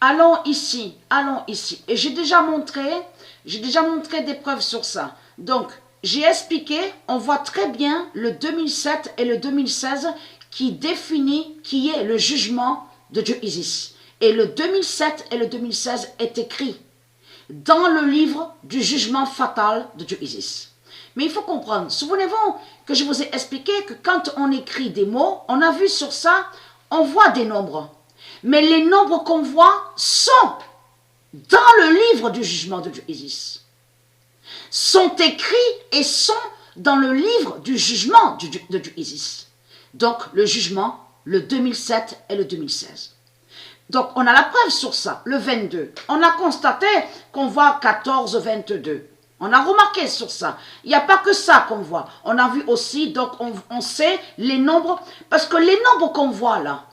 Allons ici, allons ici. Et j'ai déjà montré des preuves sur ça. Donc, j'ai expliqué, on voit très bien le 2007 et le 2016 qui définit qui est le jugement de Dieu Isis. Et le 2007 et le 2016 est écrit dans le livre du jugement fatal de Dieu Isis. Mais il faut comprendre, souvenez-vous que je vous ai expliqué que quand on écrit des mots, on a vu sur ça, on voit des nombres. Mais les nombres qu'on voit sont dans le livre du jugement de Dieu Isis. Sont écrits et sont dans le livre du jugement de Dieu Isis. Donc le jugement, le 2007 et le 2016. Donc on a la preuve sur ça, le 22. On a constaté qu'on voit 14, 22. On a remarqué sur ça. Il n'y a pas que ça qu'on voit. On a vu aussi, donc on sait les nombres, parce que les nombres qu'on voit là,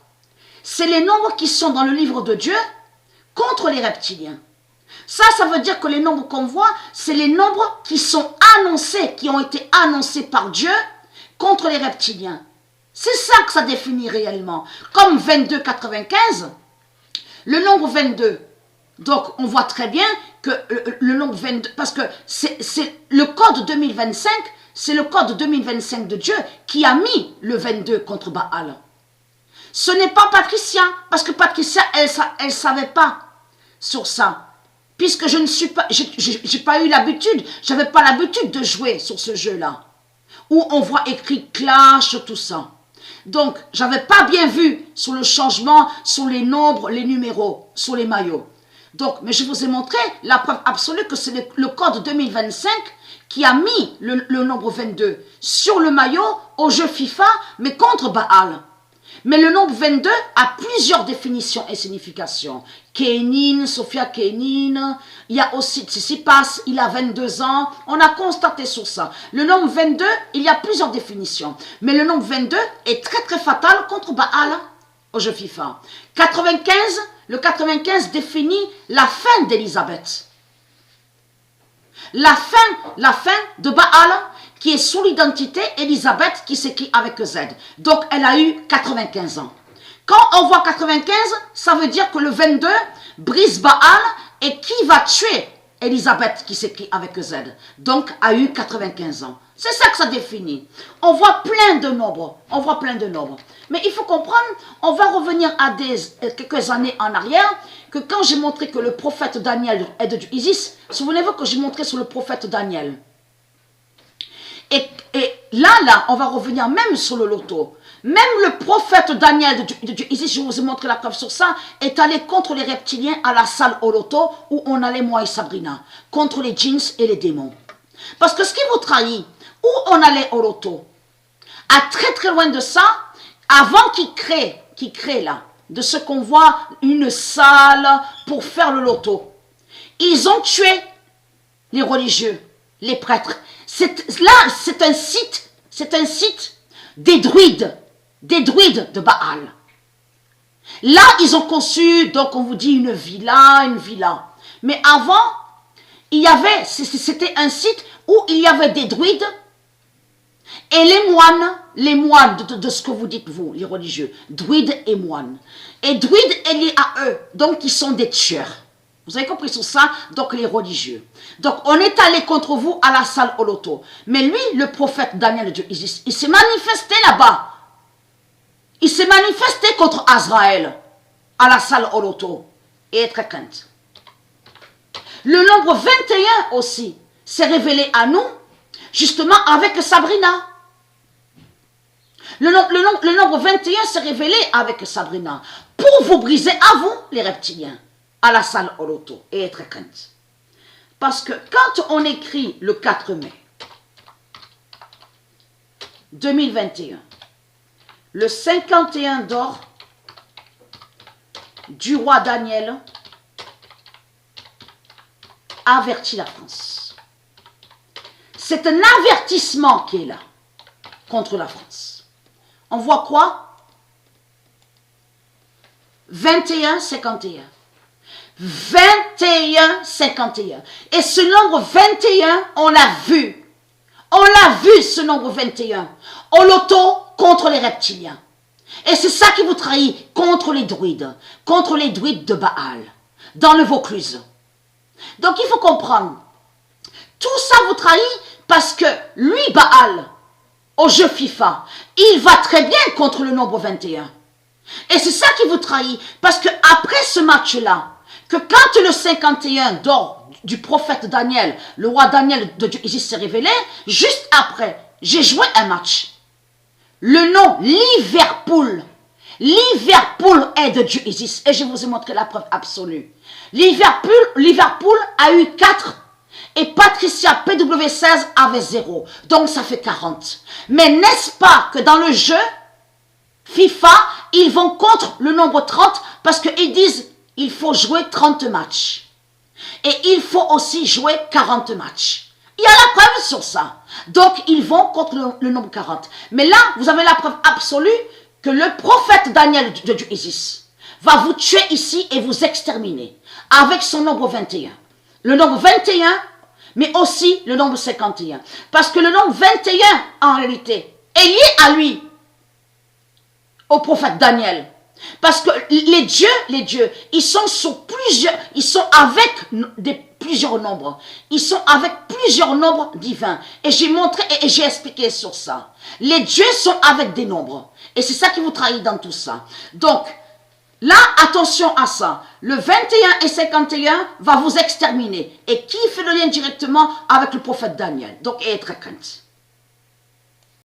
c'est les nombres qui sont dans le livre de Dieu contre les reptiliens. Ça veut dire que les nombres qu'on voit, c'est les nombres qui sont annoncés, qui ont été annoncés par Dieu contre les reptiliens. C'est ça que ça définit réellement. Comme 22, 95, le nombre 22. Donc, on voit très bien que le nombre 22, parce que c'est le code 2025, c'est le code 2025 de Dieu qui a mis le 22 contre Baal. Ce n'est pas Patricia, parce que Patricia, elle savait pas sur ça. Puisque je ne suis pas, j'ai pas eu l'habitude, j'avais pas l'habitude de jouer sur ce jeu-là. Où on voit écrit clash, tout ça. Donc, j'avais pas bien vu sur le changement, sur les nombres, les numéros, sur les maillots. Donc, mais je vous ai montré la preuve absolue que c'est le code 2025 qui a mis le nombre 22 sur le maillot au jeu FIFA, mais contre Baal. Mais le nombre 22 a plusieurs définitions et significations. Kénine, Sophia Kénine, il y a aussi Tsitsipas, il a 22 ans. On a constaté sur ça. Le nombre 22, il y a plusieurs définitions. Mais le nombre 22 est très très fatal contre Baal au jeu FIFA. 95, le 95 définit la fin d'Élisabeth. La fin de Baal, qui est sous l'identité Élisabeth, qui s'écrit avec Z. Donc, elle a eu 95 ans. Quand on voit 95, ça veut dire que le 22 brise Baal et qui va tuer Élisabeth, qui s'écrit avec Z. Donc, a eu 95 ans. C'est ça que ça définit. On voit plein de nombres. On voit plein de nombres. Mais il faut comprendre, on va revenir à quelques années en arrière, que quand j'ai montré que le prophète Daniel est de Isis, souvenez-vous que j'ai montré sur le prophète Daniel. Et là, on va revenir même sur le loto. Même le prophète Daniel de Isis, je vous ai montré la preuve sur ça, est allé contre les reptiliens à la salle au loto où on allait, moi et Sabrina, contre les djinns et les démons. Parce que ce qui vous trahit, où on allait au loto, à très très loin de ça, avant qu'ils créent là, de ce qu'on voit, une salle pour faire le loto, ils ont tué les religieux, les prêtres. Là, c'est un site des druides de Baal. Là, ils ont conçu, donc on vous dit une villa. Mais avant, c'était un site où il y avait des druides et les moines de ce que vous dites vous, les religieux, druides et moines. Et druides est lié à eux, donc ils sont des tueurs. Vous avez compris sur ça? Donc les religieux. Donc on est allé contre vous à la salle au loto. Mais lui, le prophète Daniel de Dieu Isis, il s'est manifesté là-bas. Il s'est manifesté contre Azraël à la salle au loto. Et très crainte. Le nombre 21 aussi s'est révélé à nous, justement avec Sabrina. Le nombre 21 s'est révélé avec Sabrina pour vous briser à vous, les reptiliens, à la salle au loto. Et très crainte. Parce que quand on écrit le 4 mai 2021, le 51 d'or du roi Daniel avertit la France. C'est un avertissement qui est là contre la France. On voit quoi? 21-51. 21-51. Et ce nombre 21, on l'a vu. On l'a vu, ce nombre 21. Au loto contre les reptiliens. Et c'est ça qui vous trahit contre les druides de Baal, dans le Vaucluse. Donc il faut comprendre, tout ça vous trahit parce que lui, Baal, au jeu FIFA, il va très bien contre le nombre 21. Et c'est ça qui vous trahit, parce que après ce match-là, que quand le 51 d'or du prophète Daniel, le roi Daniel de Dieu Isis s'est révélé, juste après, j'ai joué un match. Le nom Liverpool. Liverpool est de Dieu Isis. Et je vous ai montré la preuve absolue. Liverpool a eu 4 et Patricia PW16 avait 0. Donc ça fait 40. Mais n'est-ce pas que dans le jeu FIFA, ils vont contre le nombre 30 parce qu'ils disent il faut jouer 30 matchs. Et il faut aussi jouer 40 matchs. Il y a la preuve sur ça. Donc, ils vont contre le nombre 40. Mais là, vous avez la preuve absolue que le prophète Daniel de Dieu Isis va vous tuer ici et vous exterminer avec son nombre 21. Le nombre 21, mais aussi le nombre 51. Parce que le nombre 21, en réalité, est lié à lui, au prophète Daniel. Parce que les dieux, ils sont sur plusieurs, ils sont avec plusieurs nombres. Ils sont avec plusieurs nombres divins. Et j'ai montré et j'ai expliqué sur ça. Les dieux sont avec des nombres. Et c'est ça qui vous trahit dans tout ça. Donc, là, attention à ça. Le 21 et 51 va vous exterminer. Et qui fait le lien directement avec le prophète Daniel? Donc, et très crainte.